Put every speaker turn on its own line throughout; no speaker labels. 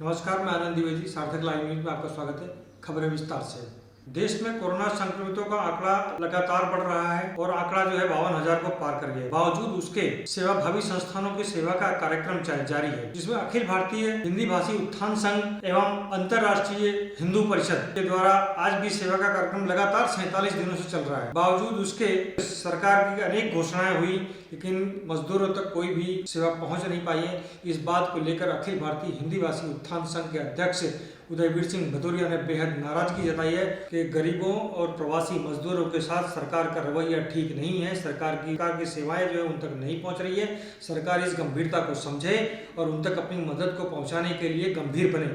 नमस्कार, मैं आनंद द्विवेदी, सार्थक लाइव न्यूज में आपका स्वागत है। खबरें विस्तार से। देश में कोरोना संक्रमितों का आंकड़ा लगातार बढ़ रहा है और आंकड़ा जो है 52,000 को पार कर गया। बावजूद उसके सेवाभावी संस्थानों की सेवा का कार्यक्रम जारी है, जिसमें अखिल भारतीय हिंदी भाषी उत्थान संघ एवं अंतर्राष्ट्रीय हिंदू परिषद के द्वारा आज भी सेवा का कार्यक्रम लगातार 47 दिनों से चल रहा है। बावजूद उसके सरकार की अनेक घोषणाएं हुई, लेकिन मजदूरों तक कोई भी सेवा पहुंच नहीं पाई है। इस बात को लेकर अखिल भारतीय हिंदी भाषी उत्थान संघ के अध्यक्ष उदयवीर सिंह भदौरिया ने बेहद नाराजगी जताई है कि गरीबों और प्रवासी मजदूरों के साथ सरकार का रवैया ठीक नहीं है। सरकार की सेवाएं जो है उन तक नहीं पहुंच रही है। सरकार इस गंभीरता को समझे और उन तक अपनी मदद को पहुंचाने के लिए गंभीर बने।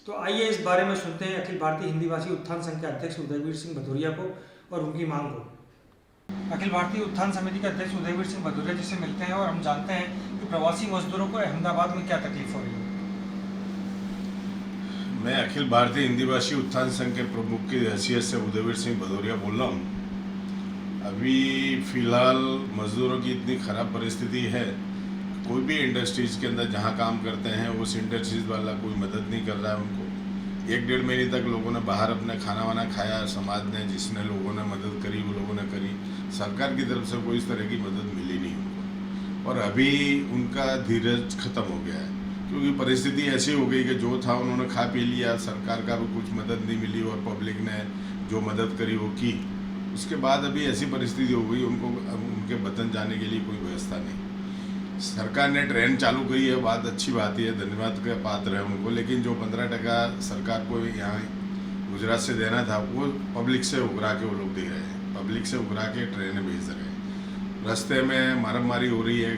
तो आइए इस बारे में सुनते हैं अखिल भारतीय हिंदी भाषी उत्थान संघ के अध्यक्ष उदयवीर सिंह भदौरिया को और उनकी मांग को। अखिल भारतीय उत्थान समिति के अध्यक्ष उदयवीर सिंह भदौरिया जी से मिलते हैं और हम जानते हैं कि प्रवासी मजदूरों को अहमदाबाद में क्या तकलीफ हो रही है।
मैं अखिल भारतीय हिंदी भाषी उत्थान संघ के प्रमुख की हैसियत से उदयवीर सिंह भदौरिया बोल रहा हूँ। अभी फ़िलहाल मज़दूरों की इतनी ख़राब परिस्थिति है, कोई भी इंडस्ट्रीज़ के अंदर जहाँ काम करते हैं उस इंडस्ट्रीज़ वाला कोई मदद नहीं कर रहा है उनको। 1-1.5 महीने तक लोगों ने बाहर अपने खाना वाना खाया, समाज ने जिसने लोगों ने मदद करी वो लोगों ने करी। सरकार की तरफ से कोई इस तरह की मदद मिली नहीं उनको, और अभी उनका धीरज ख़त्म हो गया है, क्योंकि परिस्थिति ऐसी हो गई कि जो था उन्होंने खा पी लिया। सरकार का भी कुछ मदद नहीं मिली और पब्लिक ने जो मदद करी वो की। उसके बाद अभी ऐसी परिस्थिति हो गई, उनको उनके वतन जाने के लिए कोई व्यवस्था नहीं। सरकार ने ट्रेन चालू करी है, बात अच्छी बात है, धन्यवाद का पात्र है उनको, लेकिन जो 15% सरकार को यहाँ गुजरात से देना था वो पब्लिक से उगरा के वो लोग दे रहे हैं। पब्लिक से उगरा के ट्रेनें भेज रहे हैं। रास्ते में मारामारी हो रही है।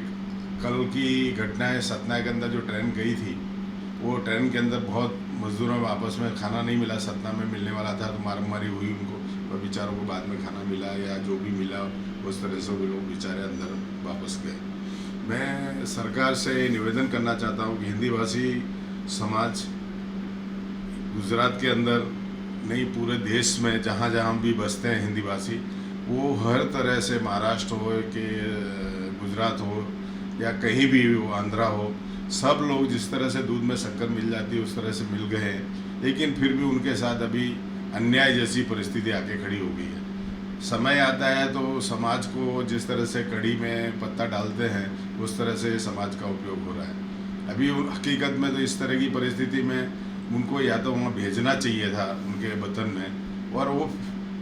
कल की घटना है, सतना के अंदर जो ट्रेन गई थी वो ट्रेन के अंदर बहुत मजदूरों में आपस में खाना नहीं मिला। सतना में मिलने वाला था तो मारामारी हुई उनको, और बेचारों को बाद में खाना मिला या जो भी मिला उस तरह से वो लोग बेचारे अंदर वापस गए। मैं सरकार से निवेदन करना चाहता हूँ कि हिंदी भाषी समाज गुजरात के अंदर नहीं पूरे देश में जहाँ जहाँ भी बसते हैं हिंदी भाषी, वो हर तरह से महाराष्ट्र हो कि गुजरात हो या कहीं भी वो आंध्रा हो, सब लोग जिस तरह से दूध में शक्कर मिल जाती है उस तरह से मिल गए हैं, लेकिन फिर भी उनके साथ अभी अन्याय जैसी परिस्थिति आके खड़ी हो गई है। समय आता है तो समाज को जिस तरह से कड़ी में पत्ता डालते हैं उस तरह से समाज का उपयोग हो रहा है। अभी हकीकत में तो इस तरह की परिस्थिति में उनको या तो वहाँ भेजना चाहिए था उनके वतन में, और वो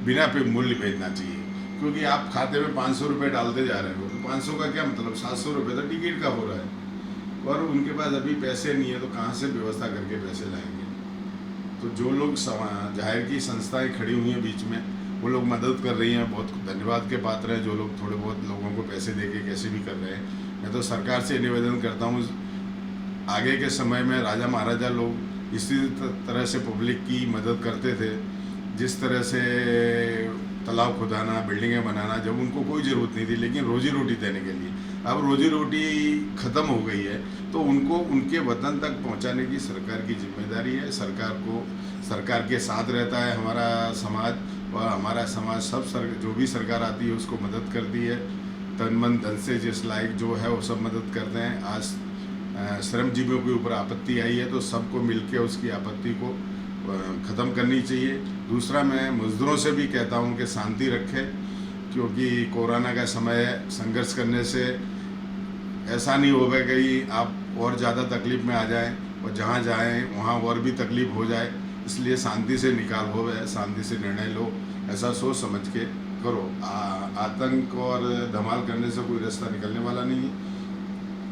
बिना पे मूल्य भेजना चाहिए, क्योंकि आप खाते में 500 रुपये डालते जा रहे हो तो 500 का क्या मतलब, 700 रुपये तो टिकट का हो रहा है, और उनके पास अभी पैसे नहीं है तो कहाँ से व्यवस्था करके पैसे लाएंगे। तो जो लोग जाहिर की संस्थाएं खड़ी हुई हैं बीच में, वो लोग मदद कर रही हैं, बहुत धन्यवाद के पात्र हैं। जो लोग थोड़े बहुत लोगों को पैसे दे के कैसे भी कर रहे हैं। मैं तो सरकार से निवेदन करता हूँ, आगे के समय में राजा महाराजा लोग इसी तरह से पब्लिक की मदद करते थे, जिस तरह से तालाब खुदाना, बिल्डिंगें बनाना, जब उनको कोई ज़रूरत नहीं थी, लेकिन रोजी रोटी देने के लिए। अब रोजी रोटी ख़त्म हो गई है तो उनको उनके वतन तक पहुंचाने की सरकार की जिम्मेदारी है। सरकार के साथ रहता है हमारा समाज, और हमारा समाज जो भी सरकार आती है उसको मदद करती है। तन मन धन से जिस लायक जो है वो सब मदद करते हैं। आज श्रमजीवियों के ऊपर आपत्ति आई है तो सबको मिलकर उसकी आपत्ति को ख़त्म करनी चाहिए। दूसरा, मैं मज़दूरों से भी कहता हूं कि शांति रखें, क्योंकि कोरोना का समय है। संघर्ष करने से ऐसा नहीं होगा कि आप और ज़्यादा तकलीफ़ में आ जाएं और जहां जाएं वहां और भी तकलीफ़ हो जाए। इसलिए शांति से निकाल हो गए, शांति से निर्णय लो, ऐसा सोच समझ के करो। आतंक और धमाल करने से कोई रास्ता निकलने वाला नहीं है।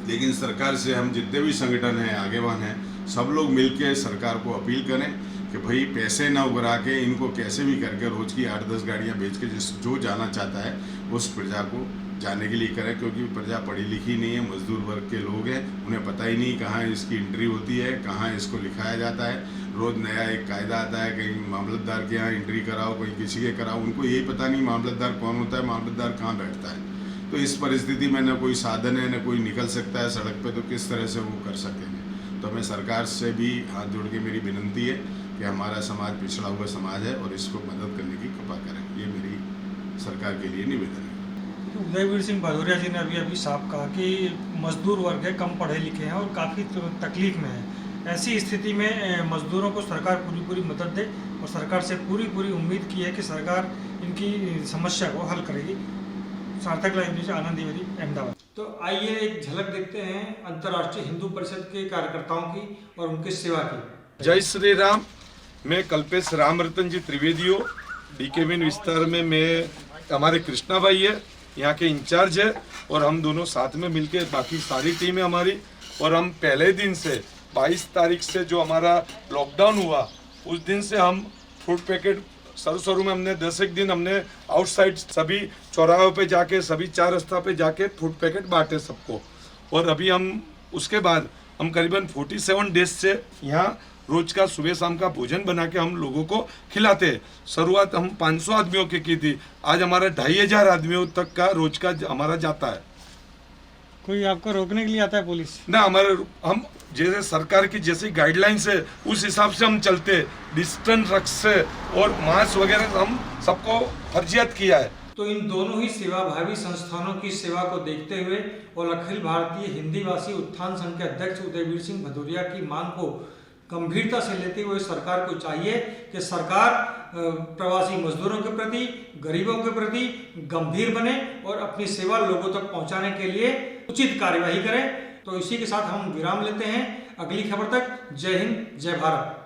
लेकिन सरकार से हम जितने भी संगठन हैं, आगेवान हैं, सब लोग मिलके सरकार को अपील करें कि भाई पैसे ना उगरा के इनको कैसे भी करके रोज़ की 8-10 गाड़ियाँ बेच के जो जाना चाहता है उस प्रजा को जाने के लिए करें, क्योंकि प्रजा पढ़ी लिखी नहीं है, मजदूर वर्ग के लोग हैं, उन्हें पता ही नहीं कहाँ इसकी एंट्री होती है, कहाँ इसको लिखाया जाता है। रोज़ नया एक कायदा आता है, कहीं मामलतदार के यहाँ एंट्री कराओ, कहीं किसी के कराओ, उनको यही पता नहीं मामलतदार कौन होता है, मामलतदार कहाँ बैठता है। तो इस परिस्थिति में न कोई साधन है, न कोई निकल सकता है सड़क पे, तो किस तरह से वो कर सकेंगे। तो हमें सरकार से भी हाथ जोड़ के मेरी विनंती है कि हमारा समाज पिछड़ा हुआ समाज है और इसको मदद करने की कृपा करें। ये मेरी सरकार के लिए निवेदन है।
उदयवीर सिंह भदौरिया जी ने अभी साफ कहा कि मजदूर वर्ग है, कम पढ़े लिखे हैं और काफ़ी तकलीफ में है। ऐसी स्थिति में मजदूरों को सरकार पूरी मदद दे और सरकार से पूरी उम्मीद की है कि सरकार इनकी समस्या को हल करेगी। सार्थक लाइव न्यूज, आनंद द्विवेदी, अहमदाबाद। तो आइए एक झलक देखते हैं अंतर्राष्ट्रीय हिंदू परिषद के कार्यकर्ताओं की और उनकी सेवा की।
जय श्री राम। मैं कल्पेश रामरतन जी त्रिवेदी, डीकेविन विस्तार में मैं हमारे कृष्णा भाई है, यहाँ के इंचार्ज है, और हम दोनों साथ में मिलकर बाकी सारी टीम है हमारी। और हम पहले दिन से 22 तारीख से जो हमारा लॉकडाउन हुआ उस दिन से हम फूड पैकेट शुरू में हमने 10 एक दिन हमने आउटसाइड सभी चौराहों पे जाके सभी 4 रास्ता पे जाके फूड पैकेट बांटे सबको। और अभी हम उसके बाद हम करीबन 47 डेज से यहाँ रोज का सुबह शाम का भोजन बना के हम लोगों को खिलाते हैं। शुरुआत हम 500 आदमियों की थी, आज हमारा 2500 आदमियों तक का रोज का हमारा जाता है।
कोई आपको रोकने के लिए आता है पुलिस?
ना, हमारे हम जैसे सरकार की जैसी गाइडलाइंस है उस हिसाब से हम चलते, डिस्टेंस रख से और मास्क वगैरह हम सबको फर्जियत किया है।
तो इन दोनों ही सेवाभावी संस्थानों की सेवा को देखते हुए और अखिल भारतीय हिंदीभाषी उत्थान संघ के अध्यक्ष उदयवीर सिंह भदौरिया की मांग को गंभीरता से लेते हुए सरकार को चाहिए कि सरकार प्रवासी मजदूरों के प्रति, गरीबों के प्रति गंभीर बने और अपनी सेवा लोगों तक पहुंचाने के लिए उचित कार्यवाही करे। तो इसी के साथ हम विराम लेते हैं। अगली खबर तक जय हिंद, जय भारत।